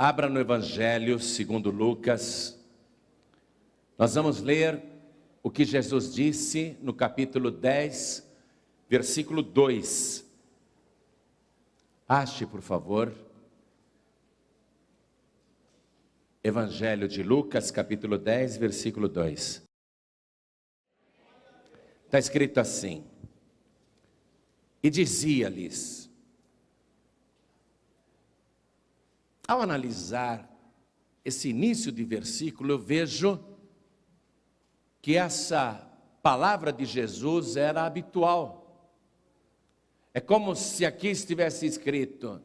Abra no Evangelho segundo Lucas. Nós vamos ler o que Jesus disse no capítulo 10, versículo 2. Ache, por favor. Evangelho de Lucas, capítulo 10, versículo 2. Está escrito assim: e dizia-lhes. Ao analisar esse início de versículo, eu vejo que essa palavra de Jesus era habitual. É como se aqui estivesse escrito: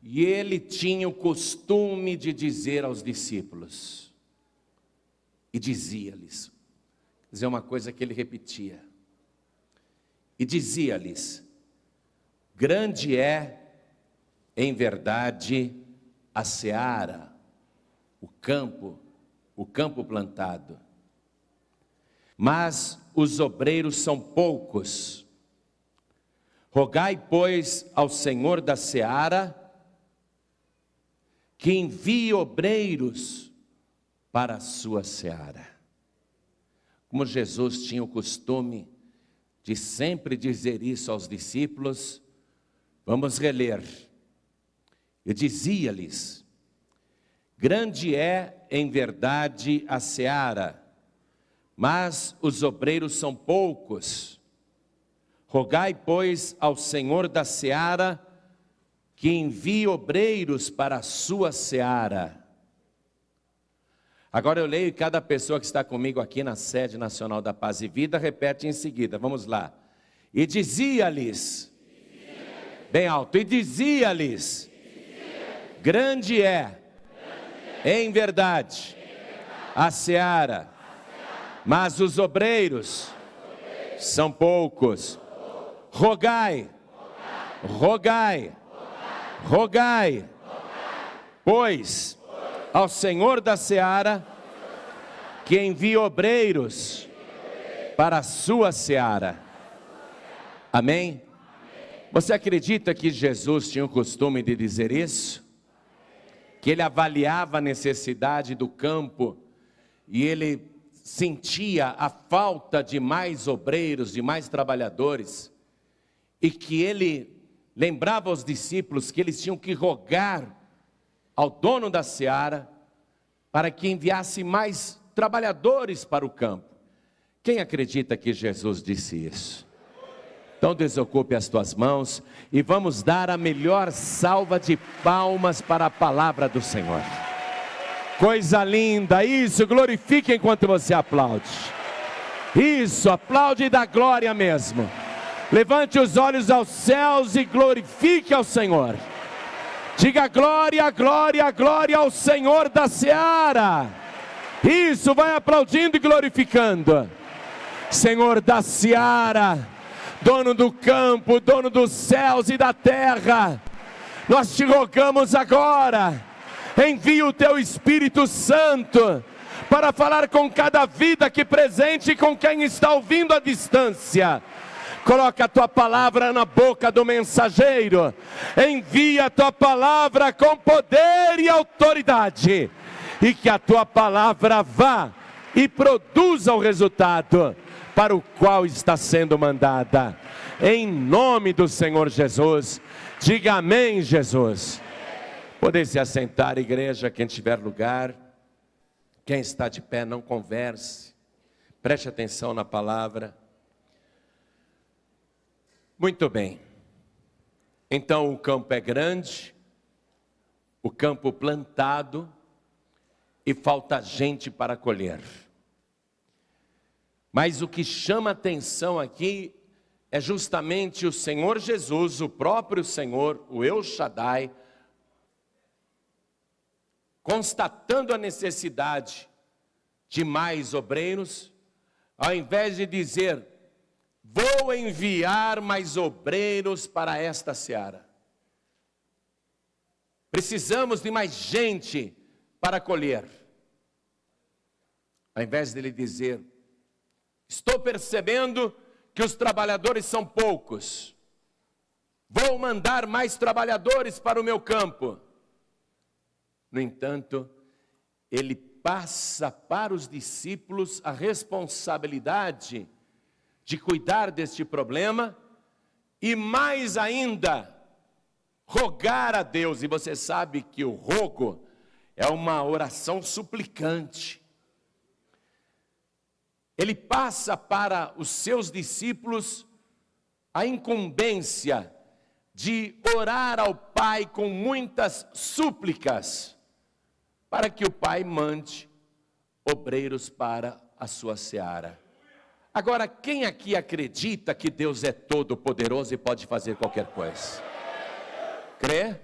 e ele tinha o costume de dizer aos discípulos, e dizia-lhes. Quer dizer, uma coisa que ele repetia. E dizia-lhes: grande é, em verdade, a seara, o campo plantado. Mas os obreiros são poucos. Rogai, pois, ao Senhor da seara, que envie obreiros para a sua seara. Como Jesus tinha o costume de sempre dizer isso aos discípulos, vamos reler. E dizia-lhes: grande é em verdade a seara, mas os obreiros são poucos. Rogai, pois, ao Senhor da seara, que envie obreiros para a sua seara. Agora eu leio e cada pessoa que está comigo aqui na sede nacional da Paz e Vida repete em seguida, vamos lá. E dizia-lhes, bem alto, e dizia-lhes, grande é, em verdade, a seara, mas os obreiros são poucos. Rogai, pois, ao Senhor da seara, que envie obreiros para a sua seara. Amém? Você acredita que Jesus tinha o costume de dizer isso? Que ele avaliava a necessidade do campo e ele sentia a falta de mais obreiros, de mais trabalhadores, e que ele lembrava aos discípulos que eles tinham que rogar ao dono da seara para que enviasse mais trabalhadores para o campo. Quem acredita que Jesus disse isso? Então desocupe as tuas mãos e vamos dar a melhor salva de palmas para a palavra do Senhor. Coisa linda, isso, glorifique enquanto você aplaude. Isso, aplaude e dá glória mesmo. Levante os olhos aos céus e glorifique ao Senhor. Diga glória, glória, glória ao Senhor da seara. Isso, vai aplaudindo e glorificando. Senhor da seara, dono do campo, dono dos céus e da terra, nós te rogamos agora, envia o teu Espírito Santo para falar com cada vida aqui presente e com quem está ouvindo à distância. Coloca a tua palavra na boca do mensageiro, envia a tua palavra com poder e autoridade, e que a tua palavra vá e produza o resultado para o qual está sendo mandada. Em nome do Senhor Jesus, diga amém, Jesus. Podem se assentar, igreja, quem tiver lugar. Quem está de pé, não converse, preste atenção na palavra. Muito bem, então o campo é grande, o campo plantado, e falta gente para colher. Mas o que chama atenção aqui é justamente o Senhor Jesus, o próprio Senhor, o El Shaddai, constatando a necessidade de mais obreiros, ao invés de dizer: vou enviar mais obreiros para esta seara. Precisamos de mais gente para colher. Ao invés dele dizer: estou percebendo que os trabalhadores são poucos, vou mandar mais trabalhadores para o meu campo. No entanto, ele passa para os discípulos a responsabilidade de cuidar deste problema e mais ainda, rogar a Deus. E você sabe que o rogo é uma oração suplicante. Ele passa para os seus discípulos a incumbência de orar ao Pai com muitas súplicas, para que o Pai mande obreiros para a sua seara. Agora, quem aqui acredita que Deus é todo poderoso e pode fazer qualquer coisa? Crê?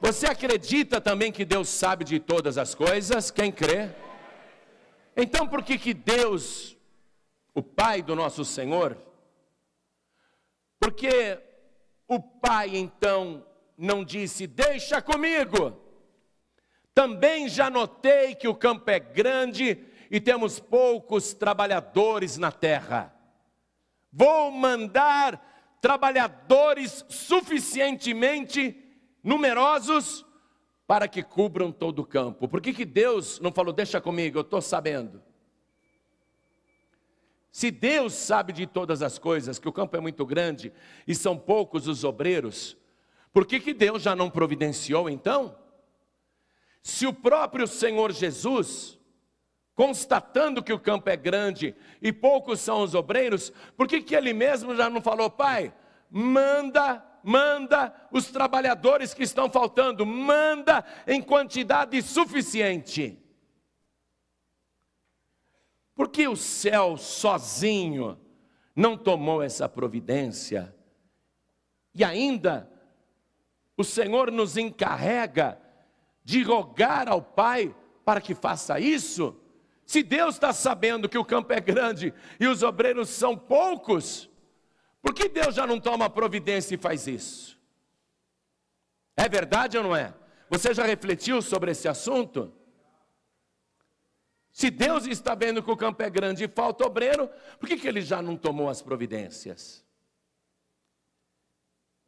Você acredita também que Deus sabe de todas as coisas? Quem crê? Então por que Deus, o Pai do nosso Senhor, porque o Pai então não disse, deixa comigo? Também já notei que o campo é grande e temos poucos trabalhadores na terra. Vou mandar trabalhadores suficientemente numerosos para que cubram todo o campo. Por que Deus não falou, deixa comigo, eu estou sabendo? Se Deus sabe de todas as coisas, que o campo é muito grande e são poucos os obreiros, por que Deus já não providenciou então? Se o próprio Senhor Jesus, constatando que o campo é grande e poucos são os obreiros, por que Ele mesmo já não falou, Pai, manda os trabalhadores que estão faltando, manda em quantidade suficiente? Porque o céu sozinho não tomou essa providência? E ainda o Senhor nos encarrega de rogar ao Pai para que faça isso? Se Deus está sabendo que o campo é grande e os obreiros são poucos, por que Deus já não toma providência e faz isso? É verdade ou não é? Você já refletiu sobre esse assunto? Se Deus está vendo que o campo é grande e falta obreiro, por que Ele já não tomou as providências?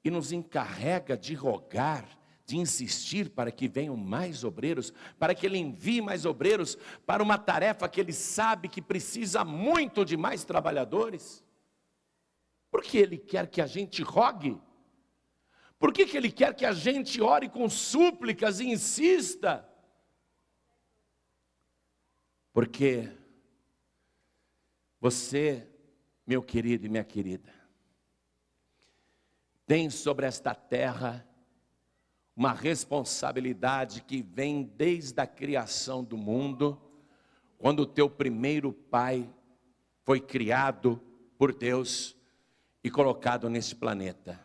E nos encarrega de rogar, de insistir para que venham mais obreiros, para que Ele envie mais obreiros para uma tarefa que Ele sabe que precisa muito de mais trabalhadores. Por que Ele quer que a gente rogue? Por que Ele quer que a gente ore com súplicas e insista? Porque você, meu querido e minha querida, tem sobre esta terra uma responsabilidade que vem desde a criação do mundo, quando o teu primeiro pai foi criado por Deus e colocado neste planeta.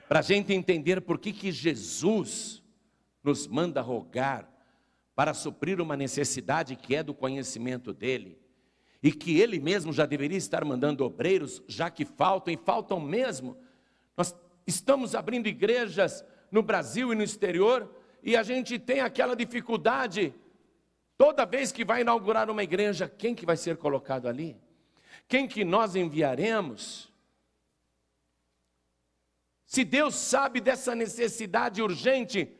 Para a gente entender por que Jesus nos manda rogar para suprir uma necessidade que é do conhecimento dEle, e que Ele mesmo já deveria estar mandando obreiros, já que faltam, e faltam mesmo. Nós estamos abrindo igrejas no Brasil e no exterior, e a gente tem aquela dificuldade, toda vez que vai inaugurar uma igreja, quem que vai ser colocado ali? Quem que nós enviaremos? Se Deus sabe dessa necessidade urgente,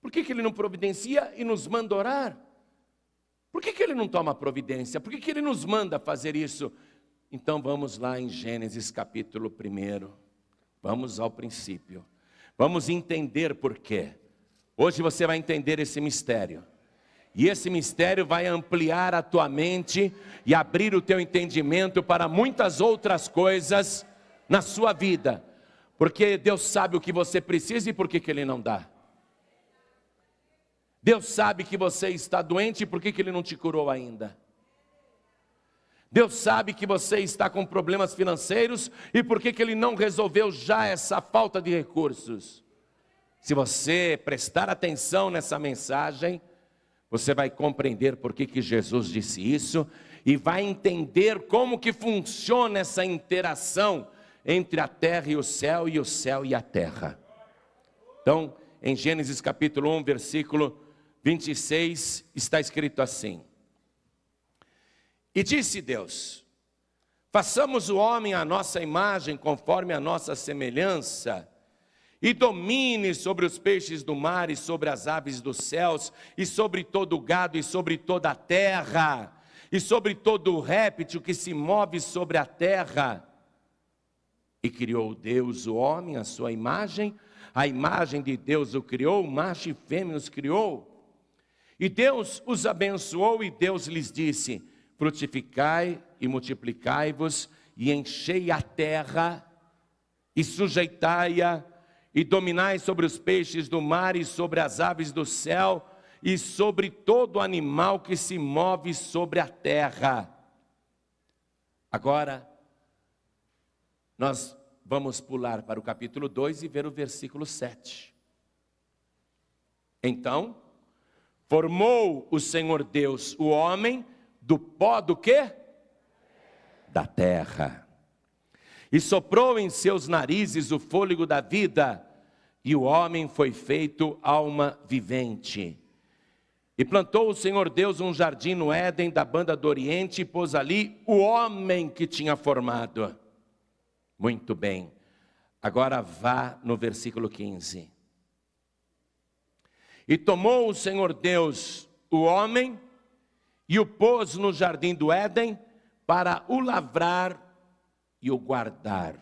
por que Ele não providencia e nos manda orar? Por que Ele não toma providência? Por que Ele nos manda fazer isso? Então vamos lá em Gênesis capítulo 1, vamos ao princípio, vamos entender por quê. Hoje você vai entender esse mistério, e esse mistério vai ampliar a tua mente e abrir o teu entendimento para muitas outras coisas na sua vida, porque Deus sabe o que você precisa e por que Ele não dá. Deus sabe que você está doente e por que Ele não te curou ainda. Deus sabe que você está com problemas financeiros e por que Ele não resolveu já essa falta de recursos. Se você prestar atenção nessa mensagem, você vai compreender por que Jesus disse isso e vai entender como que funciona essa interação entre a terra e o céu e a terra. Então, em Gênesis capítulo 1, versículo 26, está escrito assim: E disse Deus, façamos o homem à nossa imagem, conforme a nossa semelhança, e domine sobre os peixes do mar, e sobre as aves dos céus, e sobre todo o gado, e sobre toda a terra, e sobre todo o réptil que se move sobre a terra. E criou Deus o homem à sua imagem, a imagem de Deus o criou, macho e fêmea os criou. E Deus os abençoou, e Deus lhes disse: frutificai e multiplicai-vos, e enchei a terra, e sujeitai-a, e dominai sobre os peixes do mar, e sobre as aves do céu, e sobre todo animal que se move sobre a terra. Agora, nós vamos pular para o capítulo 2 e ver o versículo 7. Então, formou o Senhor Deus o homem do pó do quê? Da terra. E soprou em seus narizes o fôlego da vida, e o homem foi feito alma vivente. E plantou o Senhor Deus um jardim no Éden da banda do Oriente, e pôs ali o homem que tinha formado. Muito bem. Agora vá no versículo 15. E tomou o Senhor Deus o homem, e o pôs no jardim do Éden, para o lavrar e o guardar.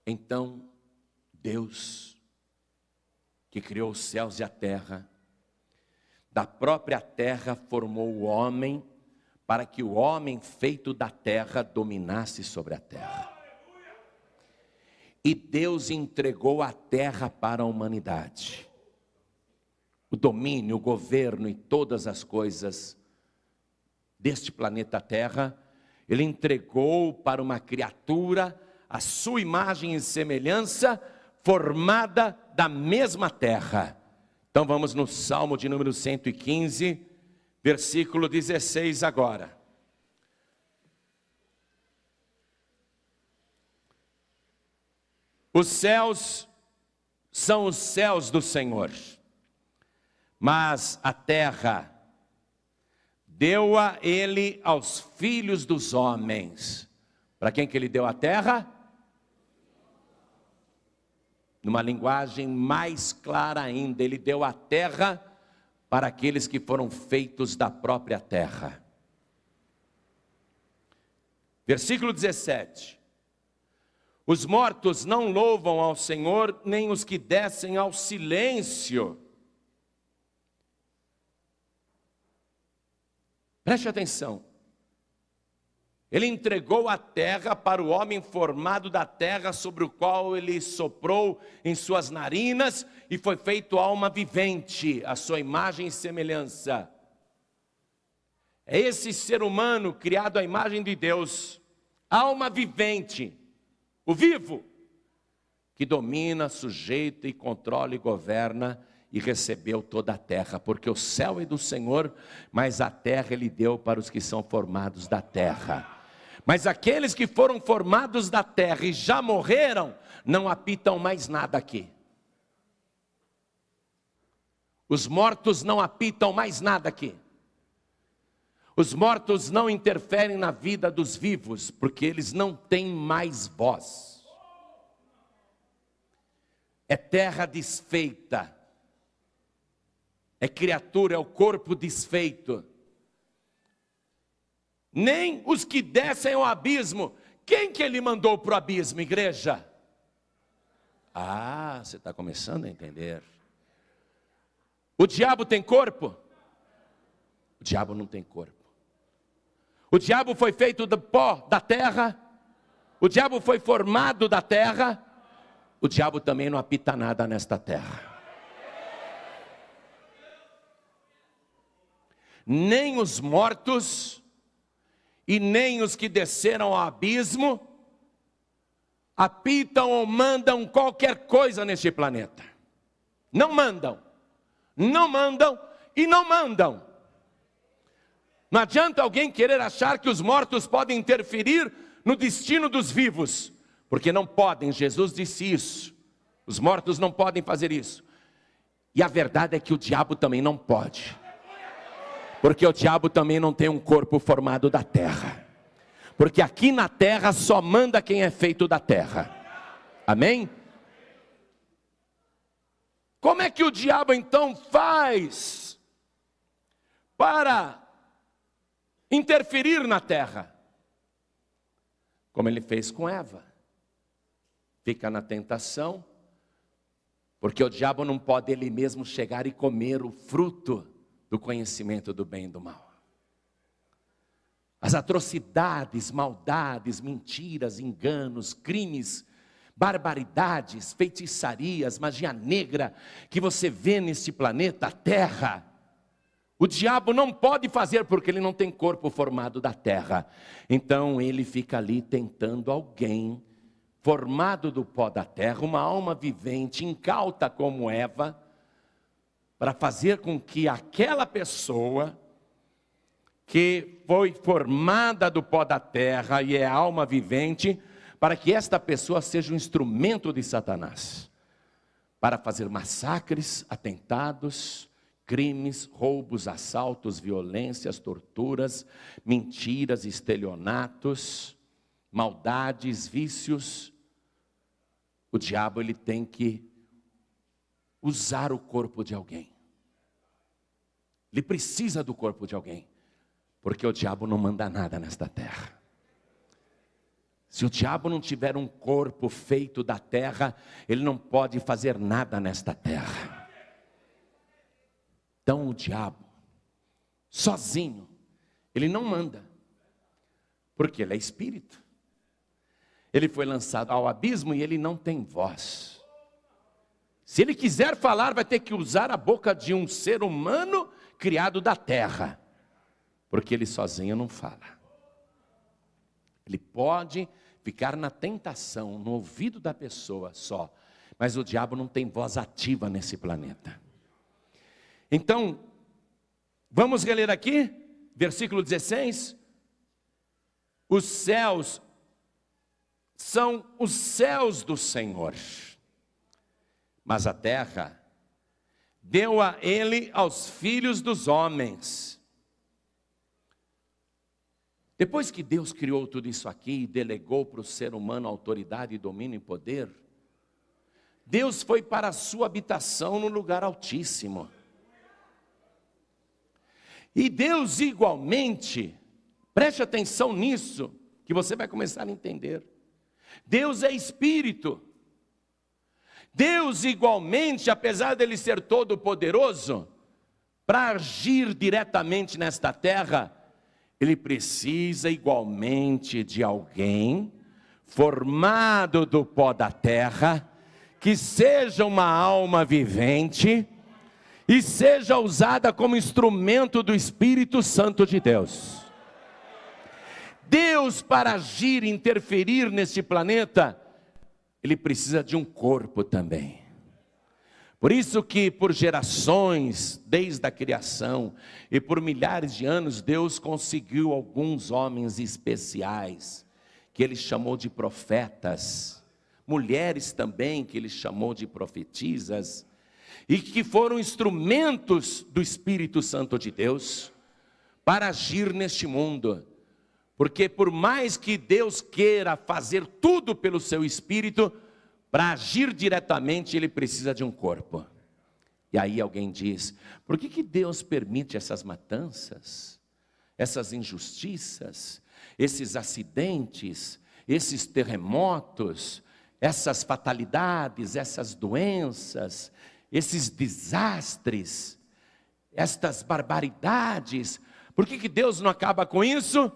Então, Deus, que criou os céus e a terra, da própria terra formou o homem, para que o homem feito da terra dominasse sobre a terra. E Deus entregou a terra para a humanidade. O domínio, o governo e todas as coisas deste planeta Terra, Ele entregou para uma criatura a sua imagem e semelhança, formada da mesma terra. Então vamos no Salmo de número 115, versículo 16 agora. Os céus são os céus do Senhor, mas a terra deu-a Ele aos filhos dos homens. Para quem que Ele deu a terra? Numa linguagem mais clara ainda, Ele deu a terra para aqueles que foram feitos da própria terra. Versículo 17. Os mortos não louvam ao Senhor, nem os que descem ao silêncio. Preste atenção. Ele entregou a terra para o homem formado da terra, sobre o qual ele soprou em suas narinas, e foi feito alma vivente, a sua imagem e semelhança. É esse ser humano criado à imagem de Deus, alma vivente, o vivo, que domina, sujeita e controla e governa, e recebeu toda a terra, porque o céu é do Senhor, mas a terra Ele deu para os que são formados da terra. Mas aqueles que foram formados da terra e já morreram, não apitam mais nada aqui. Os mortos não apitam mais nada aqui. Os mortos não interferem na vida dos vivos, porque eles não têm mais voz. É terra desfeita. É criatura, é o corpo desfeito. Nem os que descem ao abismo. Quem que Ele mandou para o abismo, igreja? Ah, você está começando a entender. O diabo tem corpo? O diabo não tem corpo. O diabo foi feito do pó da terra. O diabo foi formado da terra. O diabo também não apita nada nesta terra. Nem os mortos e nem os que desceram ao abismo apitam ou mandam qualquer coisa neste planeta. Não mandam, não mandam e não mandam. Não adianta alguém querer achar que os mortos podem interferir no destino dos vivos, porque não podem. Jesus disse isso. Os mortos não podem fazer isso. E a verdade é que o diabo também não pode. Porque o diabo também não tem um corpo formado da terra. Porque aqui na terra só manda quem é feito da terra. Amém? Como é que o diabo então faz para interferir na terra? Como ele fez com Eva. Fica na tentação, porque o diabo não pode ele mesmo chegar e comer o fruto do conhecimento do bem e do mal. As atrocidades, maldades, mentiras, enganos, crimes, barbaridades, feitiçarias, magia negra que você vê nesse planeta Terra, o diabo não pode fazer porque ele não tem corpo formado da terra. Então ele fica ali tentando alguém formado do pó da terra, uma alma vivente, incauta como Eva, para fazer com que aquela pessoa que foi formada do pó da terra e é alma vivente, para que esta pessoa seja um instrumento de Satanás, para fazer massacres, atentados, crimes, roubos, assaltos, violências, torturas, mentiras, estelionatos, maldades, vícios. O diabo ele tem que usar o corpo de alguém. Ele precisa do corpo de alguém, porque o diabo não manda nada nesta terra. Se o diabo não tiver um corpo feito da terra, ele não pode fazer nada nesta terra. Então o diabo, sozinho, ele não manda, porque ele é espírito. Ele foi lançado ao abismo e ele não tem voz. Se ele quiser falar, vai ter que usar a boca de um ser humano criado da terra, porque ele sozinho não fala. Ele pode ficar na tentação, no ouvido da pessoa só, mas o diabo não tem voz ativa nesse planeta. Então, vamos reler aqui, versículo 16. Os céus são os céus do Senhor, mas a terra deu a ele aos filhos dos homens. Depois que Deus criou tudo isso aqui e delegou para o ser humano autoridade, domínio e poder, Deus foi para a sua habitação no lugar altíssimo. E Deus igualmente, preste atenção nisso, que você vai começar a entender. Deus é espírito. Deus igualmente, apesar dele ser todo poderoso, para agir diretamente nesta terra, ele precisa igualmente de alguém formado do pó da terra, que seja uma alma vivente e seja usada como instrumento do Espírito Santo de Deus. Deus, para agir e interferir neste planeta, ele precisa de um corpo também. Por isso que por gerações, desde a criação, e por milhares de anos, Deus conseguiu alguns homens especiais, que ele chamou de profetas, mulheres também, que ele chamou de profetisas, e que foram instrumentos do Espírito Santo de Deus, para agir neste mundo. Porque por mais que Deus queira fazer tudo pelo seu Espírito, para agir diretamente ele precisa de um corpo. E aí alguém diz, por que Deus permite essas matanças, essas injustiças, esses acidentes, esses terremotos, essas fatalidades, essas doenças, esses desastres, estas barbaridades? Por que Deus não acaba com isso?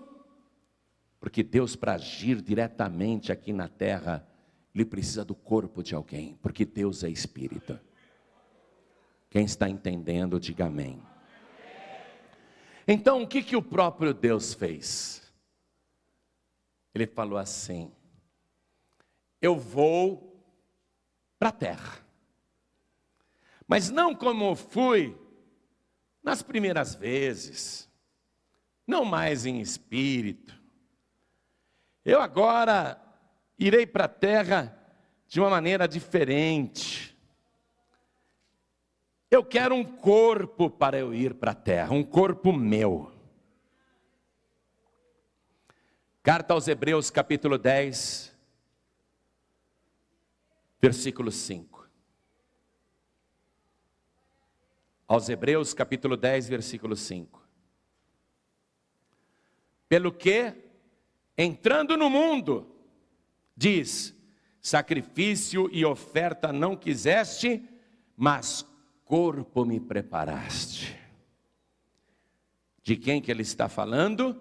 Porque Deus, para agir diretamente aqui na terra, ele precisa do corpo de alguém, porque Deus é espírito. Quem está entendendo, diga amém. Então, o que o próprio Deus fez? Ele falou assim, eu vou para a terra, mas não como eu fui nas primeiras vezes, não mais em espírito. Eu agora irei para a terra de uma maneira diferente. Eu quero um corpo para eu ir para a terra, um corpo meu. Carta aos Hebreus, capítulo 10, versículo 5. Aos Hebreus, capítulo 10, versículo 5. Pelo que, entrando no mundo, diz: sacrifício e oferta não quiseste, mas corpo me preparaste. De quem que ele está falando?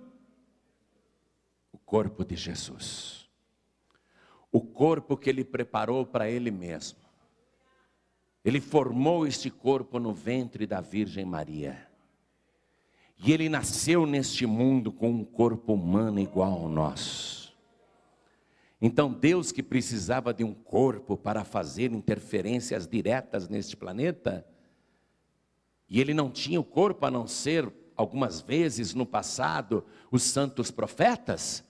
O corpo de Jesus. O corpo que ele preparou para ele mesmo. Ele formou este corpo no ventre da Virgem Maria. E ele nasceu neste mundo com um corpo humano igual ao nosso. Então Deus, que precisava de um corpo para fazer interferências diretas neste planeta, e ele não tinha o corpo a não ser algumas vezes no passado os santos profetas,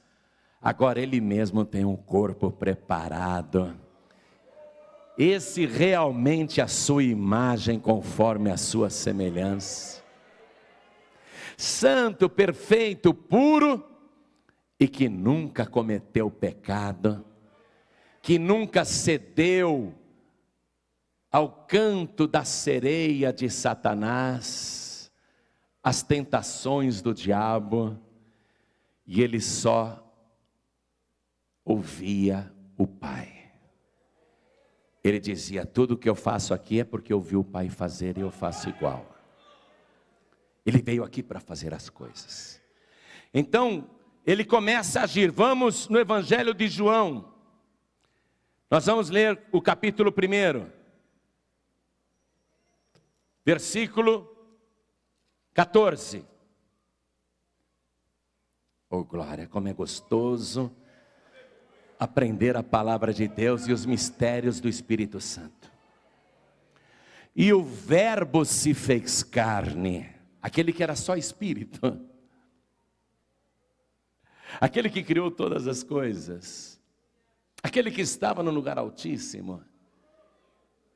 agora ele mesmo tem um corpo preparado. Esse realmente a sua imagem conforme a sua semelhança. Santo, perfeito, puro, e que nunca cometeu pecado, que nunca cedeu ao canto da sereia de Satanás, às tentações do diabo, e ele só ouvia o Pai. Ele dizia: tudo que eu faço aqui é porque eu vi o Pai fazer e eu faço igual. Ele veio aqui para fazer as coisas. Então, ele começa a agir. Vamos no Evangelho de João. Nós vamos ler o capítulo 1, versículo 14. Oh glória, como é gostoso aprender a palavra de Deus e os mistérios do Espírito Santo. E o Verbo se fez carne, aquele que era só Espírito, aquele que criou todas as coisas, aquele que estava no lugar altíssimo,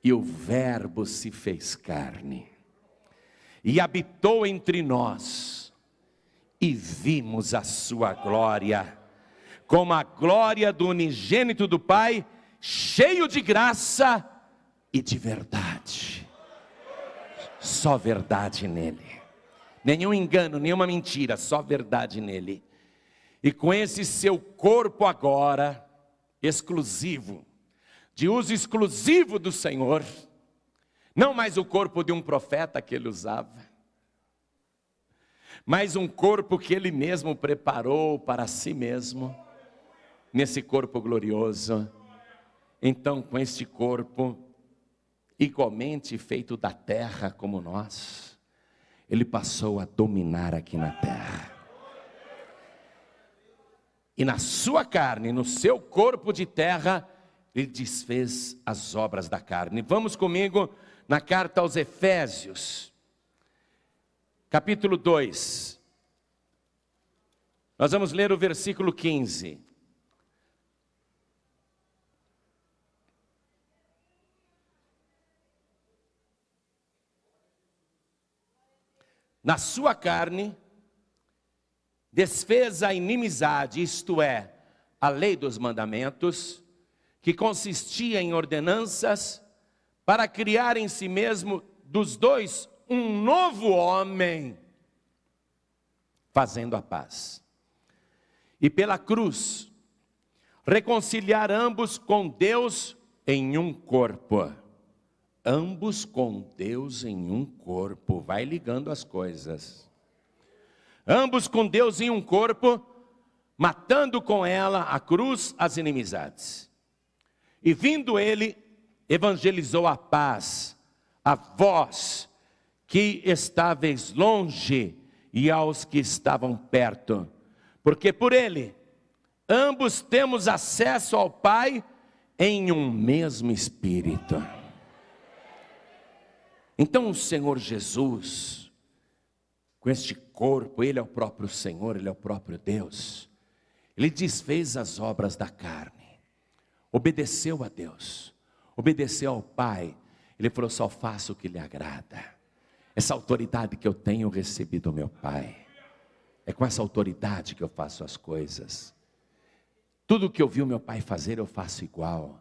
e o Verbo se fez carne, e habitou entre nós, e vimos a sua glória, como a glória do unigênito do Pai, cheio de graça e de verdade. Só verdade nele, nenhum engano, nenhuma mentira, só verdade nele. E com esse seu corpo agora, exclusivo, de uso exclusivo do Senhor, não mais o corpo de um profeta que ele usava, mas um corpo que ele mesmo preparou para si mesmo, nesse corpo glorioso. Então, com este corpo, igualmente feito da terra como nós, ele passou a dominar aqui na terra. E na sua carne, no seu corpo de terra, ele desfez as obras da carne. Vamos comigo na carta aos Efésios, capítulo 2. Nós vamos ler o versículo 15. Na sua carne, desfez a inimizade, isto é, a lei dos mandamentos, que consistia em ordenanças, para criar em si mesmo dos dois um novo homem, fazendo a paz. E pela cruz, reconciliar ambos com Deus em um corpo. Ambos com Deus em um corpo, vai ligando as coisas. Ambos com Deus em um corpo, matando com ela a cruz as inimizades. E vindo ele, evangelizou a paz, a vós que estáveis longe e aos que estavam perto. Porque por ele, ambos temos acesso ao Pai em um mesmo Espírito. Então o Senhor Jesus, com este corpo, ele é o próprio Senhor, ele é o próprio Deus. Ele desfez as obras da carne, obedeceu a Deus, obedeceu ao Pai. Ele falou: só faço o que lhe agrada. Essa autoridade que eu tenho, eu recebi do meu Pai. É com essa autoridade que eu faço as coisas. Tudo que eu vi o meu pai fazer, eu faço igual.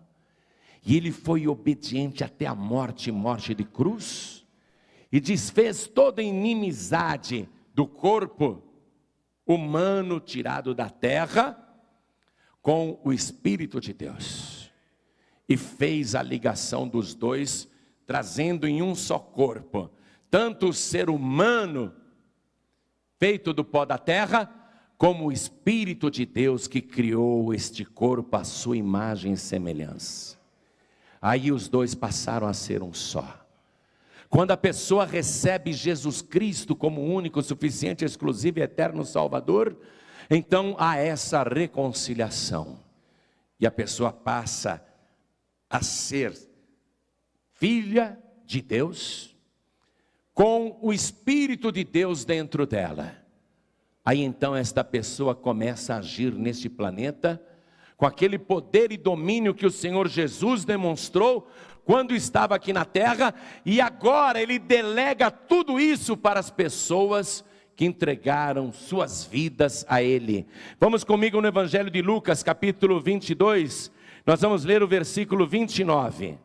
E ele foi obediente até a morte, morte de cruz, e desfez toda a inimizade do corpo humano tirado da terra com o Espírito de Deus. E fez a ligação dos dois, trazendo em um só corpo, tanto o ser humano, feito do pó da terra, como o Espírito de Deus que criou este corpo à sua imagem e semelhança. Aí os dois passaram a ser um só. Quando a pessoa recebe Jesus Cristo como único, suficiente, exclusivo e eterno Salvador, então há essa reconciliação. E a pessoa passa a ser filha de Deus, com o Espírito de Deus dentro dela. Aí então esta pessoa começa a agir neste planeta, com aquele poder e domínio que o Senhor Jesus demonstrou quando estava aqui na terra, e agora Ele delega tudo isso para as pessoas que entregaram suas vidas a Ele. Vamos comigo no Evangelho de Lucas, capítulo 22, nós vamos ler o versículo 29.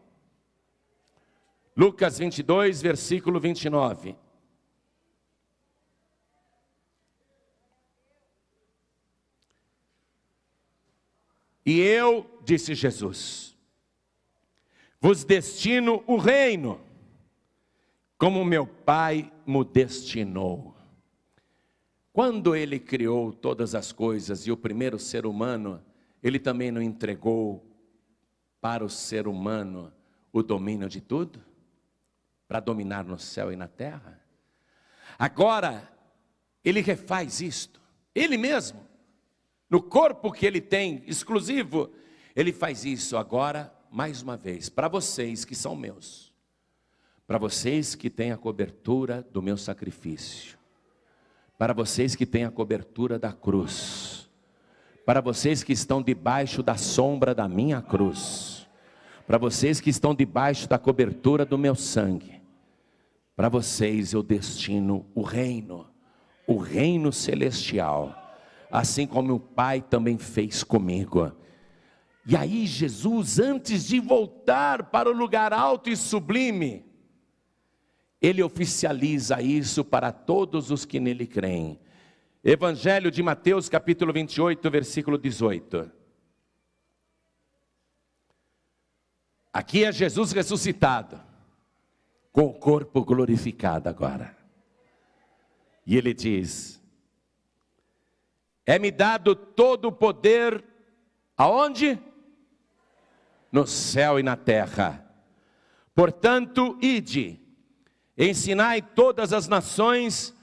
Lucas 22, versículo 29. E eu, disse Jesus, vos destino o reino, como meu Pai me destinou. Quando Ele criou todas as coisas e o primeiro ser humano, Ele também não entregou para o ser humano o domínio de tudo? Para dominar no céu e na terra? Agora, Ele refaz isto, Ele mesmo. No corpo que Ele tem, exclusivo, Ele faz isso agora, mais uma vez, para vocês que são meus, para vocês que têm a cobertura do meu sacrifício, para vocês que têm a cobertura da cruz, para vocês que estão debaixo da sombra da minha cruz, para vocês que estão debaixo da cobertura do meu sangue, para vocês eu destino o reino celestial, assim como o Pai também fez comigo. E aí Jesus, antes de voltar para o lugar alto e sublime, Ele oficializa isso para todos os que nele creem. Evangelho de Mateus, capítulo 28, versículo 18. Aqui é Jesus ressuscitado, com o corpo glorificado agora. E Ele diz: é-me dado todo o poder, aonde? No céu e na terra. Portanto, ide, ensinai todas as nações,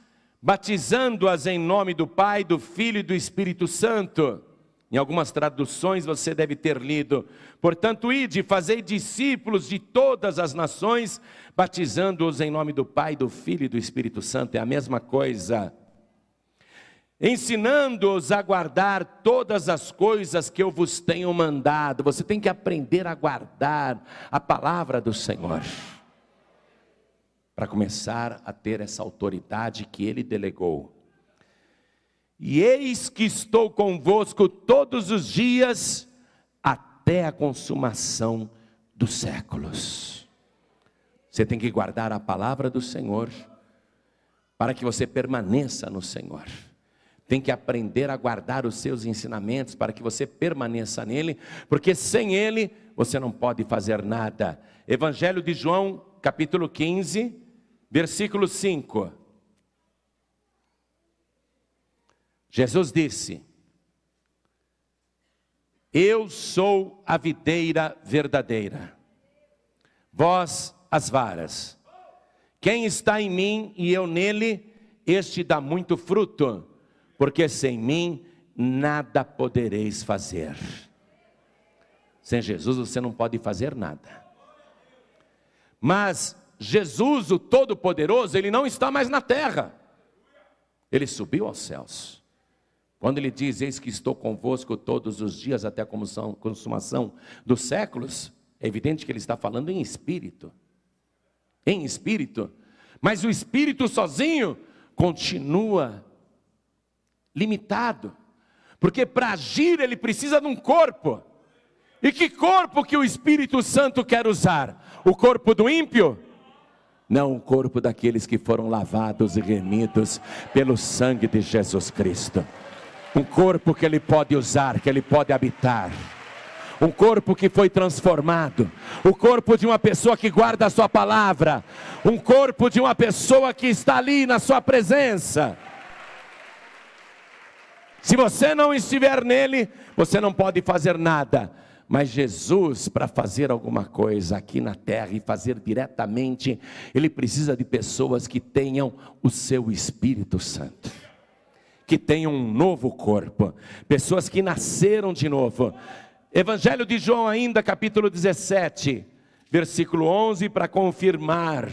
batizando-as em nome do Pai, do Filho e do Espírito Santo. Em algumas traduções você deve ter lido: portanto, ide, fazei discípulos de todas as nações, batizando-os em nome do Pai, do Filho e do Espírito Santo. É a mesma coisa. Ensinando-os a guardar todas as coisas que eu vos tenho mandado. Você tem que aprender a guardar a palavra do Senhor, para começar a ter essa autoridade que Ele delegou. E eis que estou convosco todos os dias, até a consumação dos séculos. Você tem que guardar a palavra do Senhor, para que você permaneça no Senhor. Tem que aprender a guardar os seus ensinamentos para que você permaneça nele, porque sem ele você não pode fazer nada. Evangelho de João, capítulo 15, versículo 5. Jesus disse: eu sou a videira verdadeira, vós as varas. Quem está em mim e eu nele, este dá muito fruto, porque sem mim nada podereis fazer. Sem Jesus você não pode fazer nada. Mas Jesus, o Todo-Poderoso, Ele não está mais na terra. Ele subiu aos céus. Quando Ele diz: eis que estou convosco todos os dias até a consumação dos séculos, é evidente que Ele está falando em espírito. Em espírito. Mas o espírito sozinho continua limitado, Porque para agir ele precisa de um corpo. E que corpo que o Espírito Santo quer usar? O corpo do ímpio? Não, o corpo daqueles que foram lavados e remidos pelo sangue de Jesus Cristo. Um corpo que ele pode usar, que ele pode habitar. Um corpo que foi transformado. O corpo de uma pessoa que guarda a sua palavra. Um corpo de uma pessoa que está ali na sua presença. Se você não estiver nele, você não pode fazer nada. Mas Jesus, para fazer alguma coisa aqui na terra e fazer diretamente, ele precisa de pessoas que tenham o seu Espírito Santo, que tenham um novo corpo, pessoas que nasceram de novo. Evangelho de João ainda, capítulo 17, versículo 11, para confirmar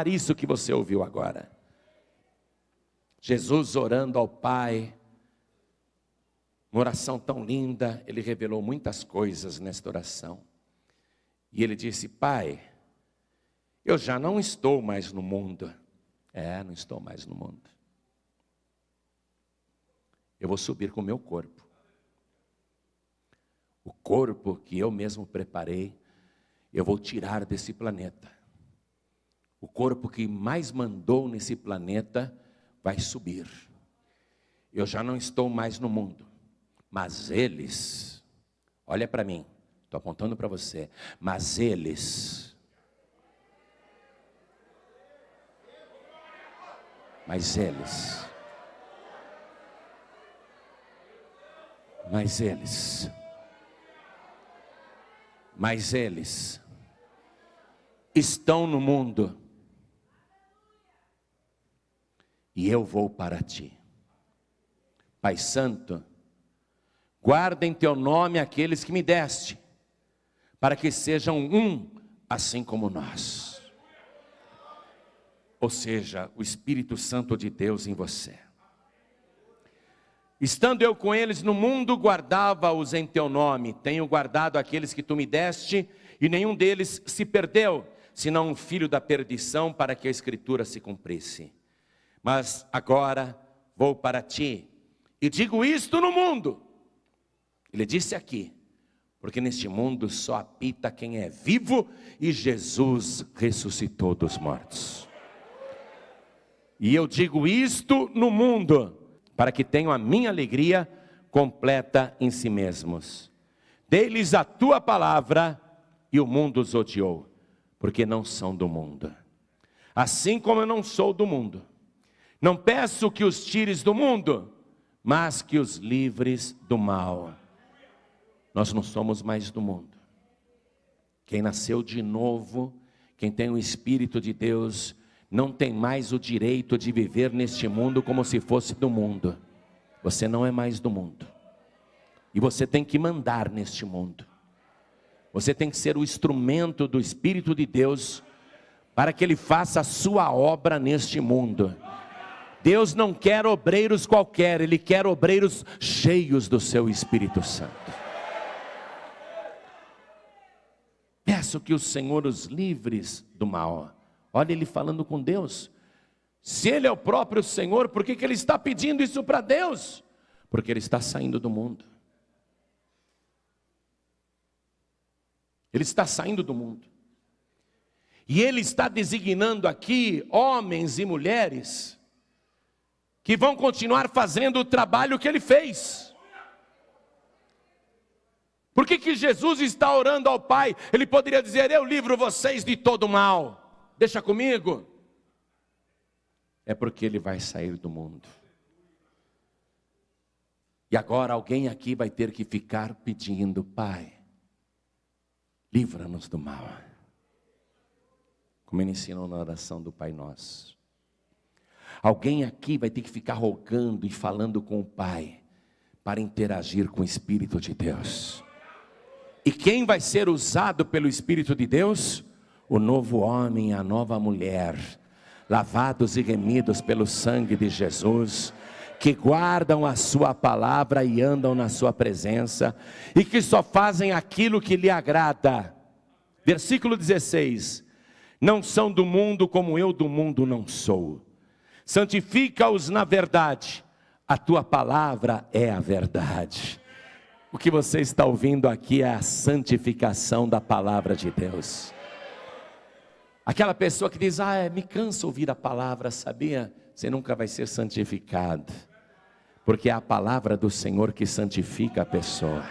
isso que você ouviu agora. Jesus orando ao Pai, uma oração tão linda, ele revelou muitas coisas nesta oração. E ele disse: Pai, eu já não estou mais no mundo. Não estou mais no mundo. Eu vou subir com o meu corpo. O corpo que eu mesmo preparei, eu vou tirar desse planeta. O corpo que mais mandou nesse planeta vai subir. Eu já não estou mais no mundo. Mas eles, olha para mim, estou apontando para você, mas eles, estão no mundo, e eu vou para ti. Pai Santo, guarda em teu nome aqueles que me deste, para que sejam um, assim como nós. Ou seja, o Espírito Santo de Deus em você. Estando eu com eles no mundo, guardava-os em teu nome. Tenho guardado aqueles que tu me deste, e nenhum deles se perdeu, senão um filho da perdição, para que a Escritura se cumprisse. Mas agora vou para ti, e digo isto no mundo. Ele disse aqui, porque neste mundo só habita quem é vivo, e Jesus ressuscitou dos mortos. E eu digo isto no mundo, para que tenham a minha alegria completa em si mesmos. Dei-lhes a tua palavra, e o mundo os odiou, porque não são do mundo. Assim como eu não sou do mundo. Não peço que os tires do mundo, mas que os livres do mal. Nós não somos mais do mundo. Quem nasceu de novo, quem tem o Espírito de Deus, não tem mais o direito de viver neste mundo como se fosse do mundo. Você não é mais do mundo. E você tem que mandar neste mundo. Você tem que ser o instrumento do Espírito de Deus, para que Ele faça a sua obra neste mundo. Deus não quer obreiros qualquer, Ele quer obreiros cheios do seu Espírito Santo. Peço que o Senhor os livres do mal. Olha ele falando com Deus. Se ele é o próprio Senhor, por que ele está pedindo isso para Deus? Porque ele está saindo do mundo. Ele está saindo do mundo. E ele está designando aqui homens e mulheres que vão continuar fazendo o trabalho que ele fez. Por que Jesus está orando ao Pai? Ele poderia dizer: eu livro vocês de todo mal, deixa comigo. É porque ele vai sair do mundo. E agora alguém aqui vai ter que ficar pedindo: Pai, livra-nos do mal. Como ele ensinou na oração do Pai Nosso. Alguém aqui vai ter que ficar rogando e falando com o Pai, para interagir com o Espírito de Deus. E quem vai ser usado pelo Espírito de Deus? O novo homem, a nova mulher, lavados e remidos pelo sangue de Jesus, que guardam a sua palavra e andam na sua presença, e que só fazem aquilo que lhe agrada. Versículo 16: não são do mundo como eu do mundo não sou. Santifica-os na verdade, A tua palavra é a verdade. O que você está ouvindo aqui é a santificação da palavra de Deus. Aquela pessoa que diz, me cansa ouvir a palavra, sabia? Você nunca vai ser santificado, porque é a palavra do Senhor que santifica a pessoa.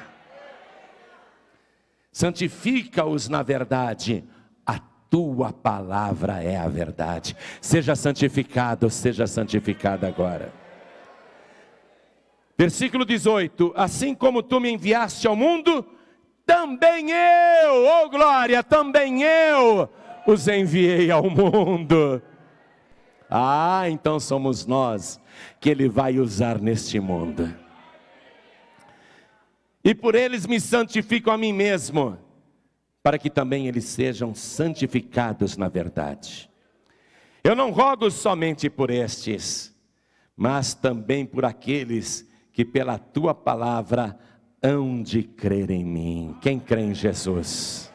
Santifica-os na verdade, a tua palavra é a verdade. Seja santificado, seja santificada agora. Versículo 18, assim como tu me enviaste ao mundo, também eu, glória, também eu os enviei ao mundo. Então somos nós que Ele vai usar neste mundo. E por eles me santifico a mim mesmo, para que também eles sejam santificados na verdade. Eu não rogo somente por estes, mas também por aqueles que pela tua palavra hão de crer em mim. Quem crê em Jesus?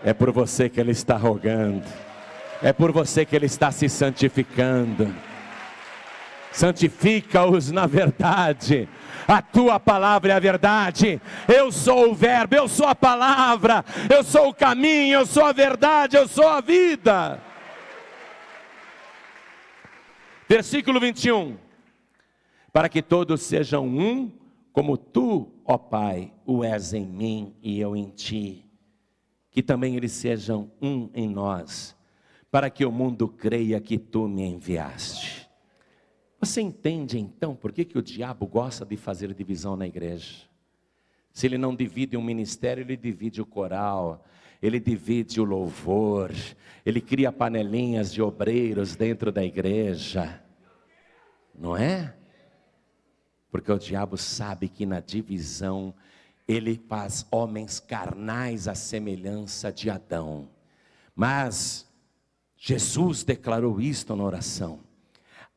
É por você que Ele está rogando, é por você que Ele está se santificando. Santifica-os na verdade, a tua palavra é a verdade. Eu sou o verbo, eu sou a palavra, eu sou o caminho, eu sou a verdade, eu sou a vida. Versículo 21, para que todos sejam um, como tu, ó Pai, o és em mim e eu em ti, que também eles sejam um em nós, para que o mundo creia que tu me enviaste. Você entende então por que o diabo gosta de fazer divisão na igreja? Se ele não divide um ministério, ele divide o coral, ele divide o louvor, ele cria panelinhas de obreiros dentro da igreja, não é? Porque o diabo sabe que na divisão ele faz homens carnais à semelhança de Adão. Mas Jesus declarou isto na oração: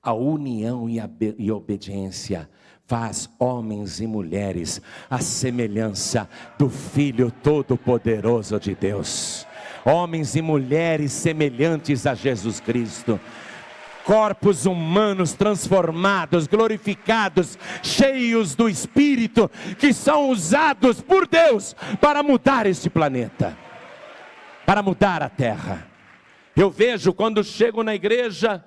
a união e a obediência faz homens e mulheres à semelhança do Filho Todo-Poderoso de Deus. Homens e mulheres semelhantes a Jesus Cristo. Corpos humanos transformados, glorificados, cheios do Espírito, que são usados por Deus para mudar este planeta, para mudar a terra. Eu vejo quando chego na igreja,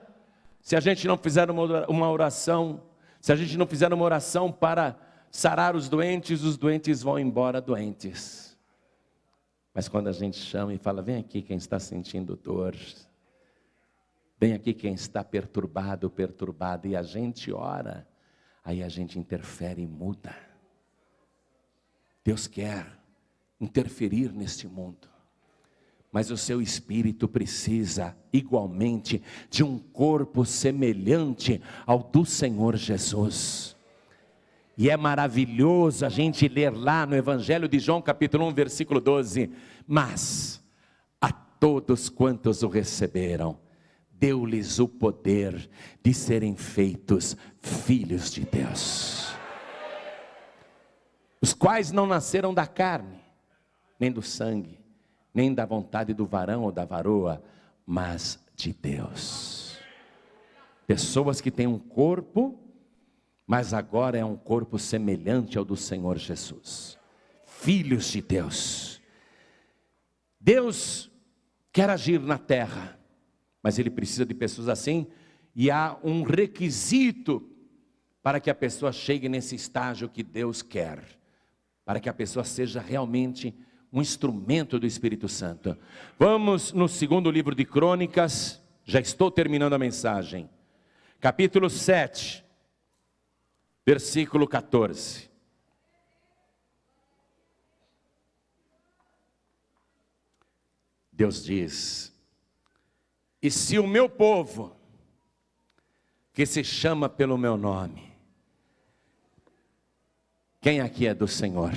se a gente não fizer uma oração, se a gente não fizer uma oração para sarar os doentes vão embora doentes. Mas quando a gente chama e fala, vem aqui quem está sentindo dor, vem aqui quem está perturbado, e a gente ora, aí a gente interfere e muda. Deus quer interferir neste mundo, mas o seu espírito precisa igualmente de um corpo semelhante ao do Senhor Jesus. E é maravilhoso a gente ler lá no Evangelho de João capítulo 1 versículo 12, mas a todos quantos o receberam, deu-lhes o poder de serem feitos filhos de Deus, os quais não nasceram da carne, nem do sangue, nem da vontade do varão ou da varoa, mas de Deus. Pessoas que têm um corpo, mas agora é um corpo semelhante ao do Senhor Jesus. Filhos de Deus. Deus quer agir na terra, mas Ele precisa de pessoas assim, e há um requisito para que a pessoa chegue nesse estágio que Deus quer, para que a pessoa seja realmente um instrumento do Espírito Santo. Vamos no segundo livro de Crônicas, já estou terminando a mensagem, capítulo 7, versículo 14. Deus diz: e se o meu povo, que se chama pelo meu nome, quem aqui é do Senhor?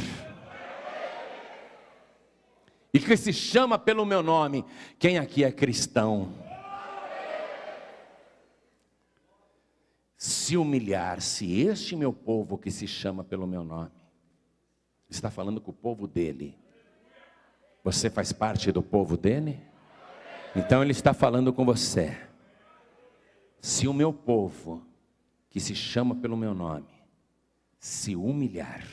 E que se chama pelo meu nome, quem aqui é cristão? Se humilhar-se este meu povo que se chama pelo meu nome, está falando com o povo dele. Você faz parte do povo dele? Então ele está falando com você. Se o meu povo, que se chama pelo meu nome, se humilhar,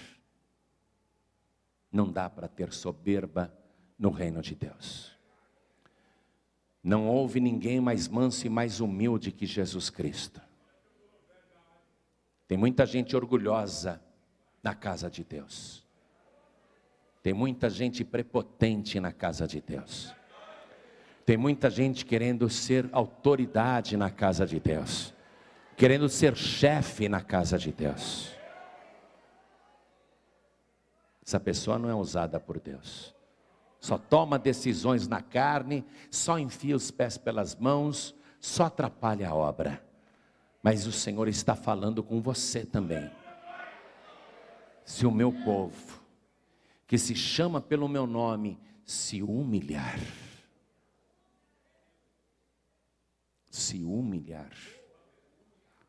não dá para ter soberba no reino de Deus. Não houve ninguém mais manso e mais humilde que Jesus Cristo. Tem muita gente orgulhosa na casa de Deus. Tem muita gente prepotente na casa de Deus. Tem muita gente querendo ser autoridade na casa de Deus, querendo ser chefe na casa de Deus. Essa pessoa não é usada por Deus. Só toma decisões na carne, só enfia os pés pelas mãos, só atrapalha a obra. Mas o Senhor está falando com você também. Se o meu povo, que se chama pelo meu nome, se humilhar. Se humilhar.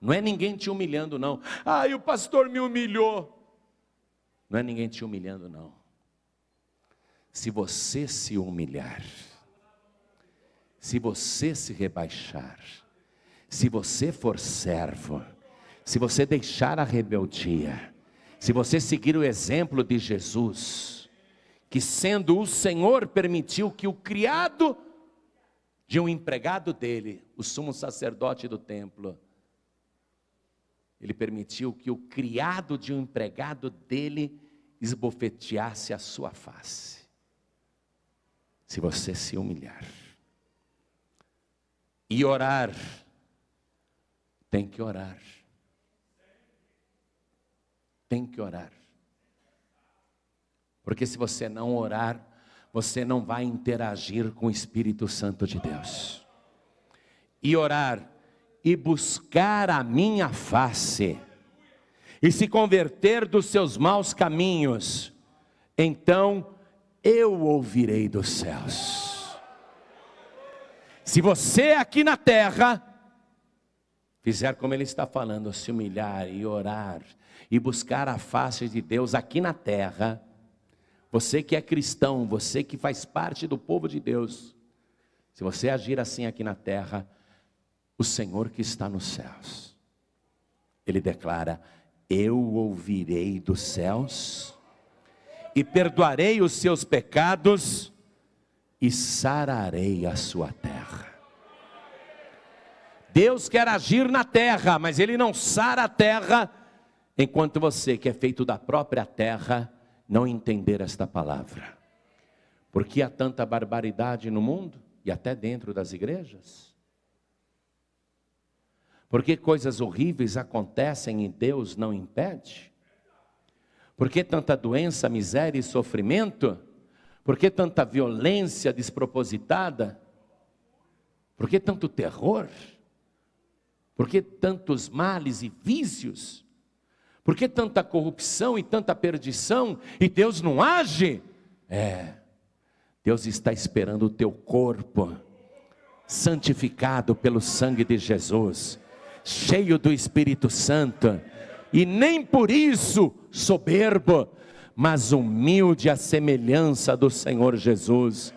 Não é ninguém te humilhando não. Ai, o pastor me humilhou. Não é ninguém te humilhando não. Se você se humilhar, se você se rebaixar, se você for servo, se você deixar a rebeldia, se você seguir o exemplo de Jesus, que sendo o Senhor permitiu que o criado de um empregado dele, o sumo sacerdote do templo, ele permitiu que o criado de um empregado dele esbofeteasse a sua face. Se você se humilhar e orar, tem que orar. Tem que orar. Porque se você não orar, você não vai interagir com o Espírito Santo de Deus. E orar e buscar a minha face e se converter dos seus maus caminhos, então eu ouvirei dos céus. Se você aqui na terra fizer como ele está falando, se humilhar e orar e buscar a face de Deus aqui na terra, você que é cristão, você que faz parte do povo de Deus, se você agir assim aqui na terra, o Senhor que está nos céus, ele declara: eu ouvirei dos céus e perdoarei os seus pecados e sararei a sua terra. Deus quer agir na terra, mas ele não sara a terra enquanto você, que é feito da própria terra, não entender esta palavra. Porque há tanta barbaridade no mundo e até dentro das igrejas. Porque coisas horríveis acontecem e Deus não impede. Por que tanta doença, miséria e sofrimento? Por que tanta violência despropositada? Por que tanto terror? Por que tantos males e vícios? Por que tanta corrupção e tanta perdição? E Deus não age? Deus está esperando o teu corpo, santificado pelo sangue de Jesus, cheio do Espírito Santo, e nem por isso soberbo, mas humilde à semelhança do Senhor Jesus,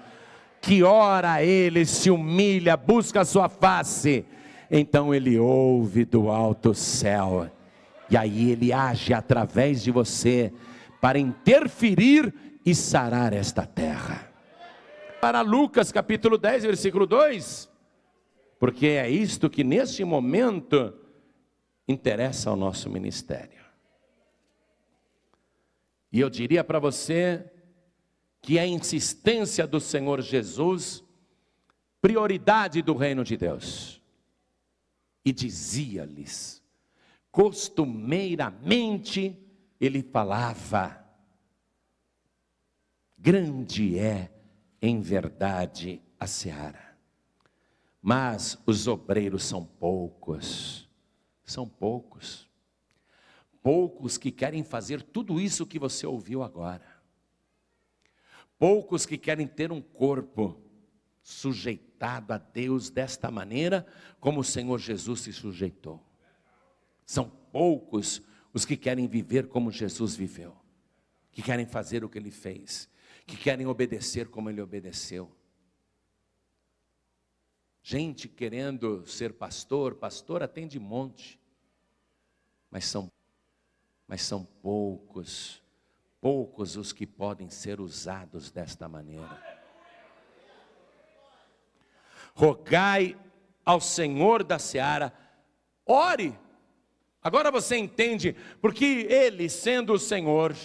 que ora a Ele, se humilha, busca a sua face, então Ele ouve do alto céu, e aí Ele age através de você, para interferir e sarar esta terra. Para Lucas capítulo 10, versículo 2, porque é isto que neste momento interessa ao nosso ministério. E eu diria para você que a insistência do Senhor Jesus, prioridade do reino de Deus. E dizia-lhes, costumeiramente ele falava, grande é em verdade a seara, mas os obreiros são poucos. São poucos. Poucos que querem fazer tudo isso que você ouviu agora. Poucos que querem ter um corpo sujeitado a Deus desta maneira, como o Senhor Jesus se sujeitou. São poucos os que querem viver como Jesus viveu, que querem fazer o que Ele fez, que querem obedecer como Ele obedeceu. Gente querendo ser pastor, pastor atende monte. mas são poucos os que podem ser usados desta maneira. Rogai ao Senhor da seara, ore. Agora você entende, porque Ele, sendo o Senhor,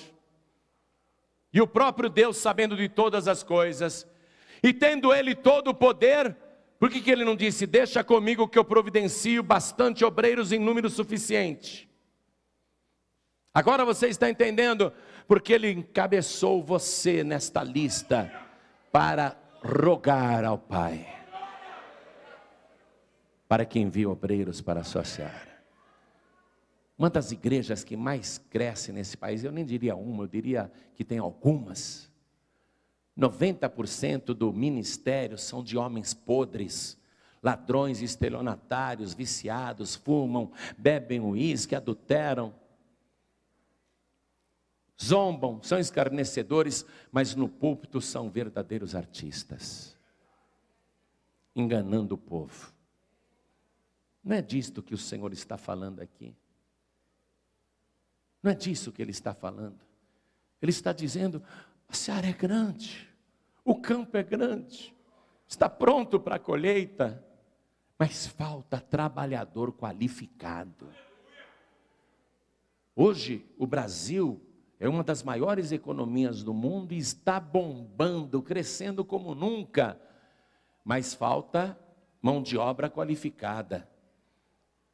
e o próprio Deus, sabendo de todas as coisas, e tendo Ele todo o poder, por que Ele não disse, deixa comigo que eu providencio bastante obreiros em número suficiente? Agora você está entendendo, porque Ele encabeçou você nesta lista, para rogar ao Pai, para que envie obreiros para a sua seara. Uma das igrejas que mais cresce nesse país, eu nem diria uma, eu diria que tem algumas. 90% do ministério são de homens podres, ladrões, estelionatários, viciados, fumam, bebem uísque, adulteram, zombam, são escarnecedores, mas no púlpito são verdadeiros artistas, enganando o povo. Não é disto que o Senhor está falando aqui. Não é disso que Ele está falando. Ele está dizendo, a seara é grande, o campo é grande, está pronto para a colheita, mas falta trabalhador qualificado. Hoje o Brasil é uma das maiores economias do mundo e está bombando, crescendo como nunca, mas falta mão de obra qualificada.